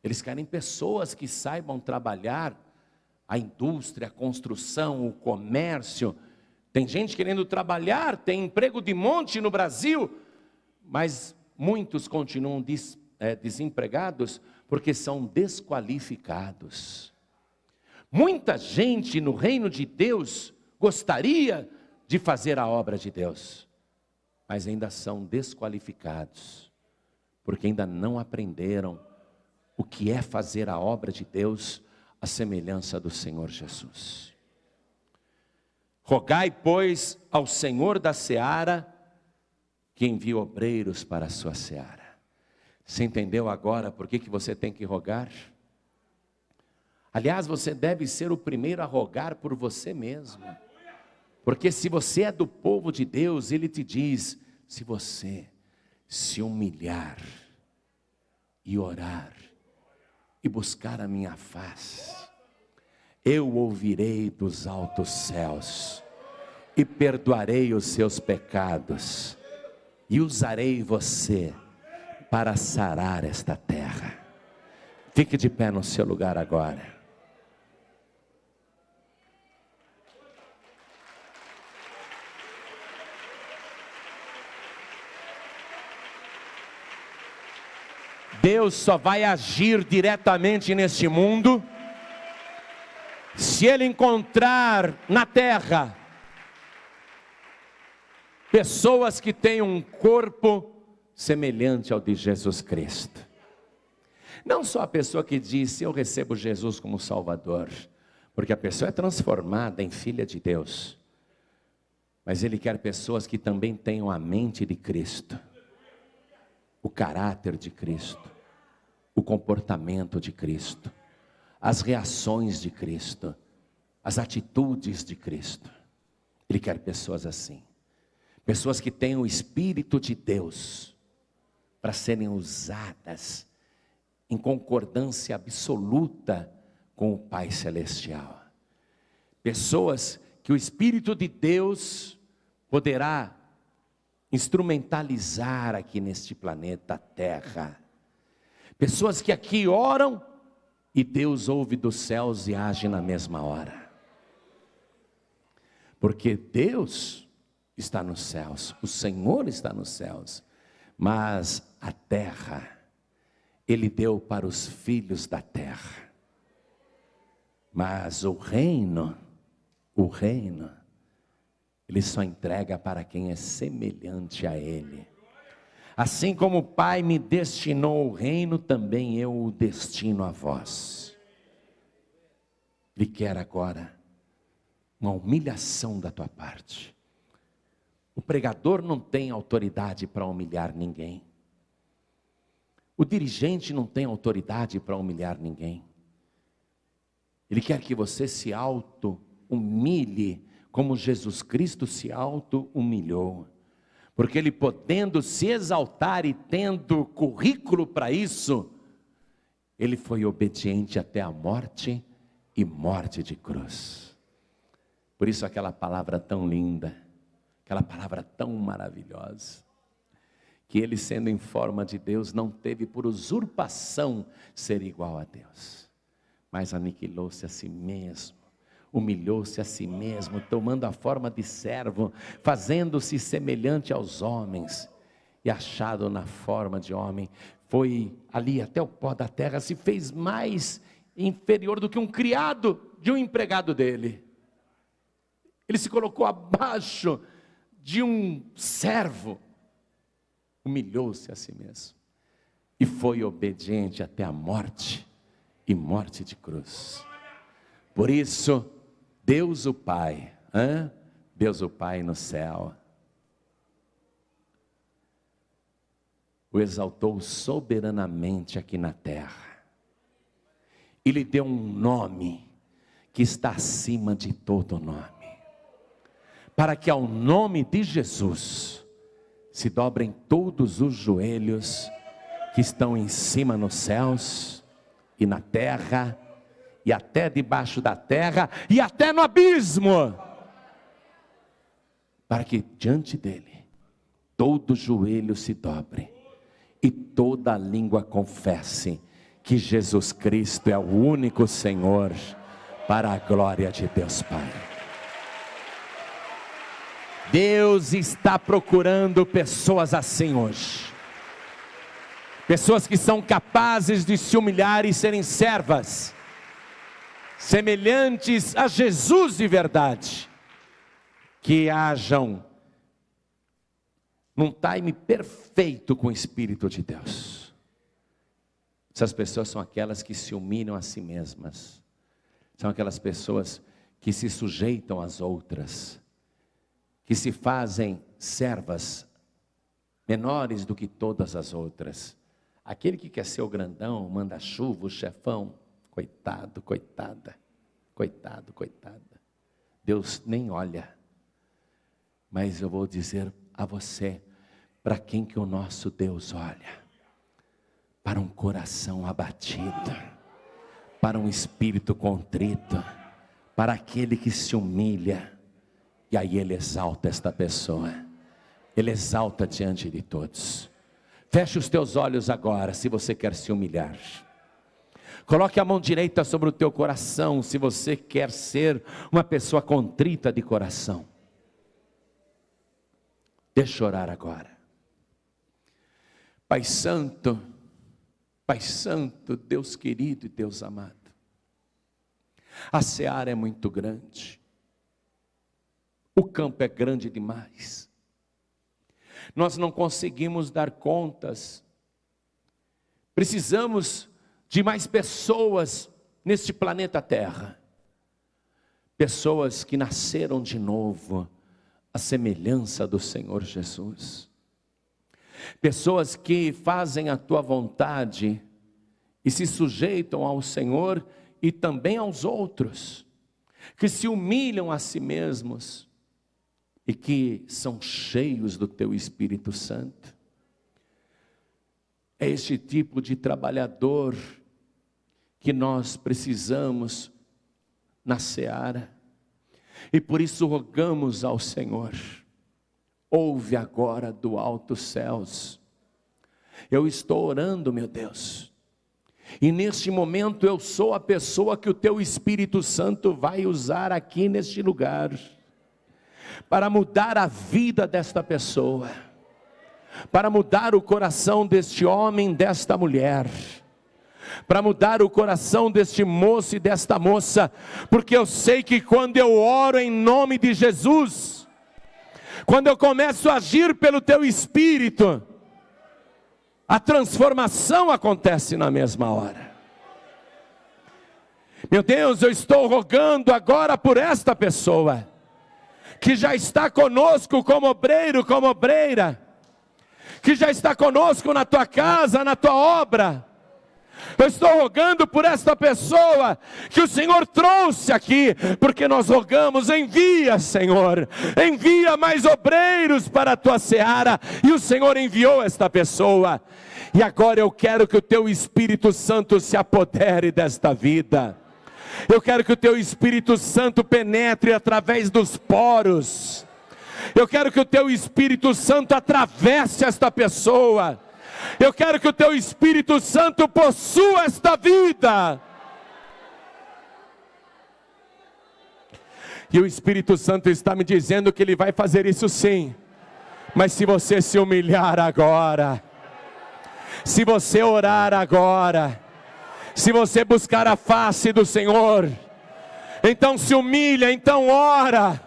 Eles querem pessoas que saibam trabalhar a indústria, a construção, o comércio. Tem gente querendo trabalhar, tem emprego de monte no Brasil, mas muitos continuam desempregados porque são desqualificados. Muita gente no reino de Deus gostaria de fazer a obra de Deus, mas ainda são desqualificados, porque ainda não aprenderam o que é fazer a obra de Deus, a semelhança do Senhor Jesus. Rogai, pois, ao Senhor da seara, que envie obreiros para a sua seara. Você entendeu agora por que você tem que rogar? Aliás, você deve ser o primeiro a rogar por você mesmo. Porque se você é do povo de Deus, Ele te diz, se você se humilhar e orar, e buscar a minha face, eu ouvirei dos altos céus, e perdoarei os seus pecados, e usarei você para sarar esta terra. Fique de pé no seu lugar agora. Deus só vai agir diretamente neste mundo se Ele encontrar na terra pessoas que tenham um corpo semelhante ao de Jesus Cristo. Não só a pessoa que diz, eu recebo Jesus como Salvador, porque a pessoa é transformada em filha de Deus, mas Ele quer pessoas que também tenham a mente de Cristo, o caráter de Cristo, o comportamento de Cristo, as reações de Cristo, as atitudes de Cristo. Ele quer pessoas assim, pessoas que tenham o Espírito de Deus para serem usadas em concordância absoluta com o Pai Celestial. Pessoas que o Espírito de Deus poderá instrumentalizar aqui neste planeta Terra. Pessoas que aqui oram e Deus ouve dos céus e age na mesma hora. Porque Deus está nos céus, o Senhor está nos céus, mas a terra Ele deu para os filhos da terra. Mas o reino, Ele só entrega para quem é semelhante a Ele. Assim como o Pai me destinou o reino, também eu o destino a vós. Ele quer agora uma humilhação da tua parte. O pregador não tem autoridade para humilhar ninguém. O dirigente não tem autoridade para humilhar ninguém. Ele quer que você se auto-humilhe, como Jesus Cristo se auto-humilhou. Porque Ele, podendo se exaltar e tendo currículo para isso, Ele foi obediente até a morte e morte de cruz. Por isso aquela palavra tão linda, aquela palavra tão maravilhosa, que Ele, sendo em forma de Deus, não teve por usurpação ser igual a Deus, mas aniquilou-se a si mesmo, humilhou-se a si mesmo, tomando a forma de servo, fazendo-se semelhante aos homens, e achado na forma de homem, foi ali até o pó da terra, se fez mais inferior do que um criado de um empregado dele. Ele se colocou abaixo de um servo, humilhou-se a si mesmo, e foi obediente até a morte, e morte de cruz. Por isso, Deus o Pai, Deus o Pai no céu, o exaltou soberanamente aqui na terra, e lhe deu um nome que está acima de todo nome, para que ao nome de Jesus se dobrem todos os joelhos que estão em cima nos céus e na terra, e até debaixo da terra, e até no abismo, para que diante dele, todo joelho se dobre, e toda língua confesse, que Jesus Cristo é o único Senhor, para a glória de Deus Pai. Deus está procurando pessoas assim hoje, pessoas que são capazes de se humilhar e serem servas, semelhantes a Jesus de verdade, que hajam num time perfeito com o Espírito de Deus. Essas pessoas são aquelas que se humilham a si mesmas, são aquelas pessoas que se sujeitam às outras, que se fazem servas menores do que todas as outras. Aquele que quer ser o grandão, manda-chuva, o chefão, coitado, coitada, coitado, coitada, Deus nem olha. Mas eu vou dizer a você, para quem que o nosso Deus olha? Para um coração abatido, para um espírito contrito, para aquele que se humilha, e aí Ele exalta esta pessoa, Ele exalta diante de todos. Feche os teus olhos agora, se você quer se humilhar. Coloque a mão direita sobre o teu coração, se você quer ser uma pessoa contrita de coração. Deixa eu orar agora. Pai Santo, Deus querido e Deus amado, a seara é muito grande, o campo é grande demais, nós não conseguimos dar contas, precisamos de mais pessoas neste planeta Terra, pessoas que nasceram de novo, à semelhança do Senhor Jesus, pessoas que fazem a tua vontade e se sujeitam ao Senhor e também aos outros, que se humilham a si mesmos e que são cheios do teu Espírito Santo. É este tipo de trabalhador que nós precisamos na seara, e por isso rogamos ao Senhor, ouve agora do alto céus, eu estou orando, meu Deus, e neste momento eu sou a pessoa que o teu Espírito Santo vai usar aqui neste lugar, para mudar a vida desta pessoa, para mudar o coração deste homem, desta mulher, para mudar o coração deste moço e desta moça, porque eu sei que quando eu oro em nome de Jesus, quando eu começo a agir pelo teu Espírito, a transformação acontece na mesma hora. Meu Deus, eu estou rogando agora por esta pessoa, que já está conosco como obreiro, como obreira, que já está conosco na tua casa, na tua obra, Eu estou rogando por esta pessoa que o Senhor trouxe aqui, porque nós rogamos, envia, Senhor, envia mais obreiros para a tua seara, e o Senhor enviou esta pessoa, e agora eu quero que o teu Espírito Santo se apodere desta vida. Eu quero que o teu Espírito Santo penetre através dos poros. Eu quero que o teu Espírito Santo atravesse esta pessoa. Eu quero que o teu Espírito Santo possua esta vida. E o Espírito Santo está me dizendo que Ele vai fazer isso sim. Mas se você se humilhar agora, se você orar agora, se você buscar a face do Senhor, então se humilha, então ora,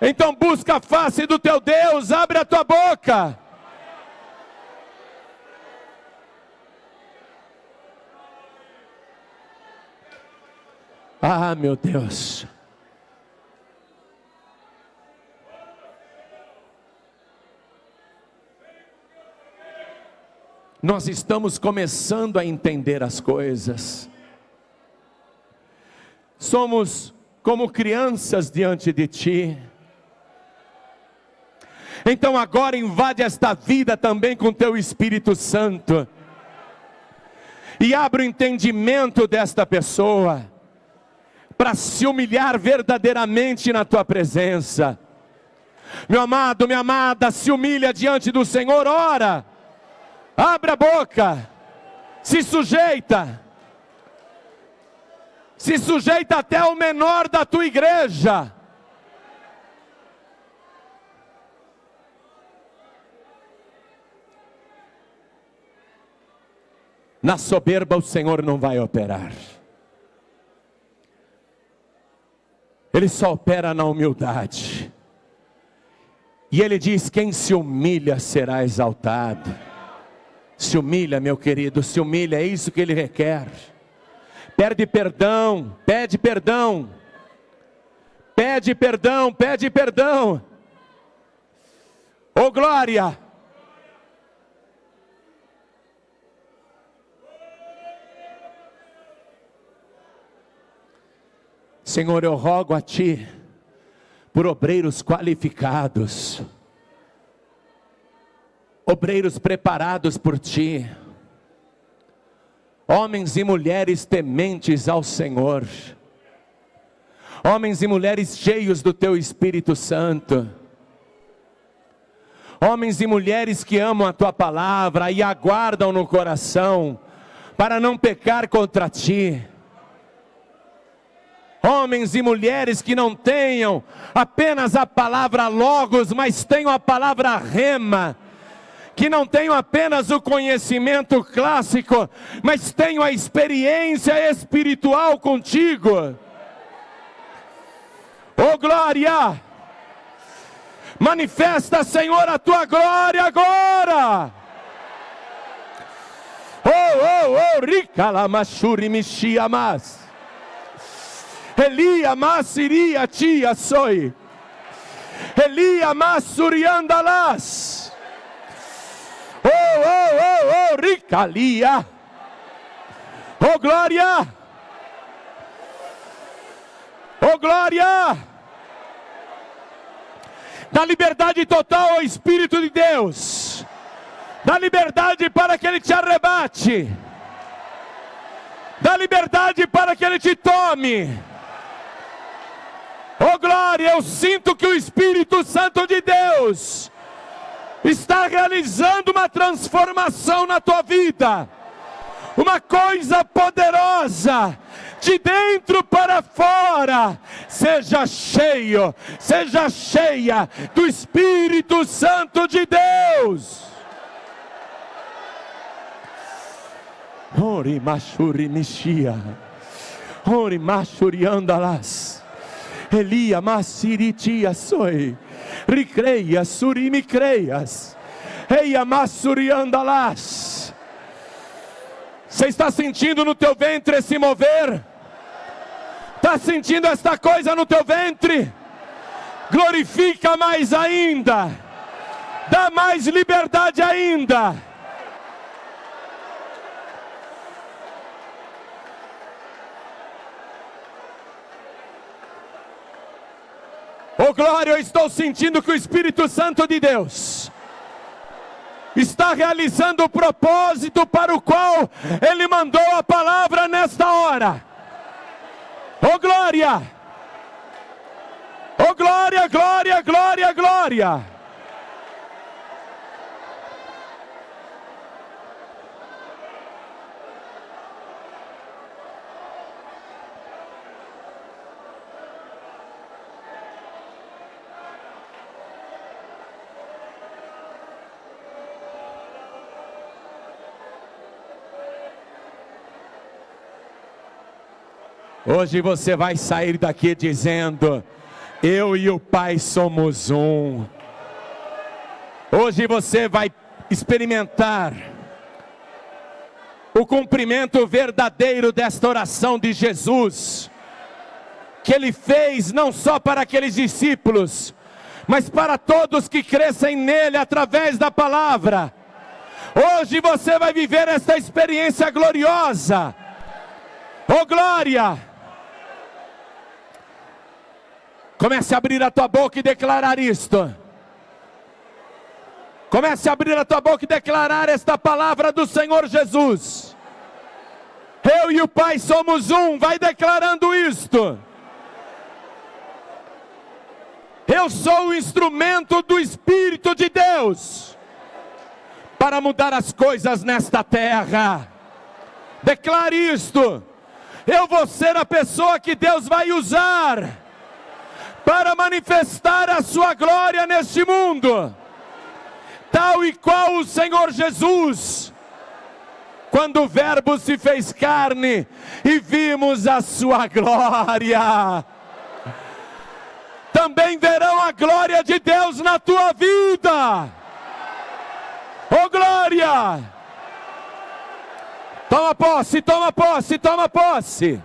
então busca a face do teu Deus, abre a tua boca. Ah, meu Deus. Nós estamos começando a entender as coisas. Somos como crianças diante de Ti. Então agora invade esta vida também com Teu Espírito Santo. E abre o entendimento desta pessoa, para se humilhar verdadeiramente na Tua presença. Meu amado, minha amada, se humilha diante do Senhor, ora. Abre a boca, se sujeita até o menor da tua igreja. Na soberba o Senhor não vai operar. Ele só opera na humildade. E Ele diz: quem se humilha será exaltado. Se humilha, meu querido, se humilha, é isso que Ele requer. Pede perdão, pede perdão. Pede perdão, pede perdão. Oh glória! Senhor, eu rogo a Ti por obreiros qualificados, obreiros preparados por Ti, homens e mulheres tementes ao Senhor, homens e mulheres cheios do Teu Espírito Santo, homens e mulheres que amam a Tua palavra e aguardam no coração para não pecar contra Ti, homens e mulheres que não tenham apenas a palavra logos, mas tenham a palavra rema, que não tenham apenas o conhecimento clássico, mas tenham a experiência espiritual contigo. Oh glória! Manifesta, Senhor, a Tua glória agora. Oh, rica la mashuri mishiamas. Elia masiria tia soi. Elia masuriandalas. Oh, ricalia. Oh glória. Oh glória. Dá liberdade total ao Espírito de Deus. Dá liberdade para que Ele te arrebate. Dá liberdade para que Ele te tome. Oh glória, eu sinto que o Espírito Santo de Deus está realizando uma transformação na tua vida. Uma coisa poderosa, de dentro para fora. Seja cheio, seja cheia do Espírito Santo de Deus. Ori machuri mishia. Ori machuri andalas. Elia masiritia soi. Ricreia surimi creias. Eia masuri andalas. Você está sentindo no teu ventre esse mover? Está sentindo esta coisa no teu ventre? Glorifica mais ainda. Dá mais liberdade ainda. Oh glória, eu estou sentindo que o Espírito Santo de Deus está realizando o propósito para o qual Ele mandou a palavra nesta hora. Oh glória! Oh glória, glória, glória, glória! Hoje você vai sair daqui dizendo: eu e o Pai somos um. Hoje você vai experimentar o cumprimento verdadeiro desta oração de Jesus, que Ele fez não só para aqueles discípulos, mas para todos que crescem nele através da palavra. Hoje você vai viver esta experiência gloriosa. Oh glória! Comece a abrir a tua boca e declarar isto. Comece a abrir a tua boca e declarar esta palavra do Senhor Jesus. Eu e o Pai somos um. Vai declarando isto. Eu sou o instrumento do Espírito de Deus para mudar as coisas nesta terra. Declare isto. Eu vou ser a pessoa que Deus vai usar para manifestar a sua glória neste mundo, tal e qual o Senhor Jesus, quando o Verbo se fez carne e vimos a sua glória. Também verão a glória de Deus na tua vida. Oh glória! Toma posse, toma posse, toma posse.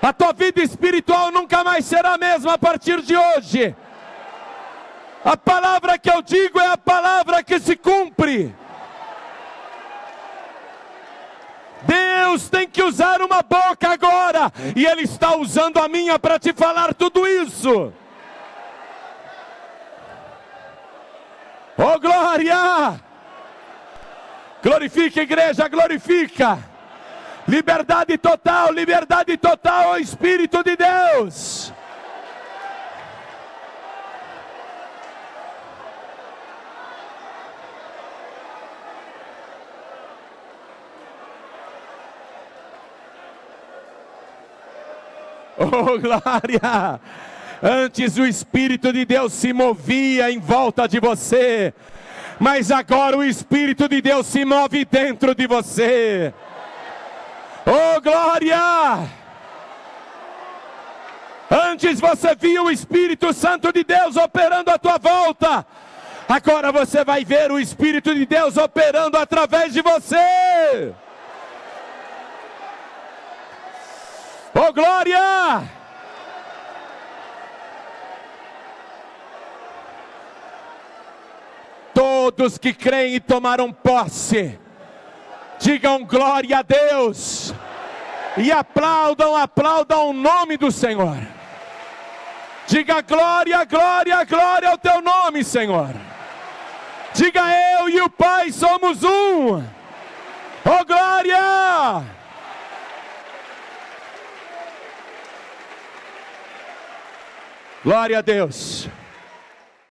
A tua vida espiritual nunca mais será a mesma a partir de hoje. A palavra que eu digo é a palavra que se cumpre. Deus tem que usar uma boca agora, e Ele está usando a minha para te falar tudo isso. Oh glória! Glorifica, igreja, glorifica. Liberdade total ao Espírito de Deus. Oh glória! Antes o Espírito de Deus se movia em volta de você, mas agora o Espírito de Deus se move dentro de você. Oh glória! Antes você via o Espírito Santo de Deus operando à tua volta, agora você vai ver o Espírito de Deus operando através de você. Oh glória! Todos que creem e tomaram posse, digam glória a Deus. E aplaudam o nome do Senhor. Diga glória, glória, glória ao teu nome, Senhor. Diga: eu e o Pai somos um. Oh glória! Glória a Deus.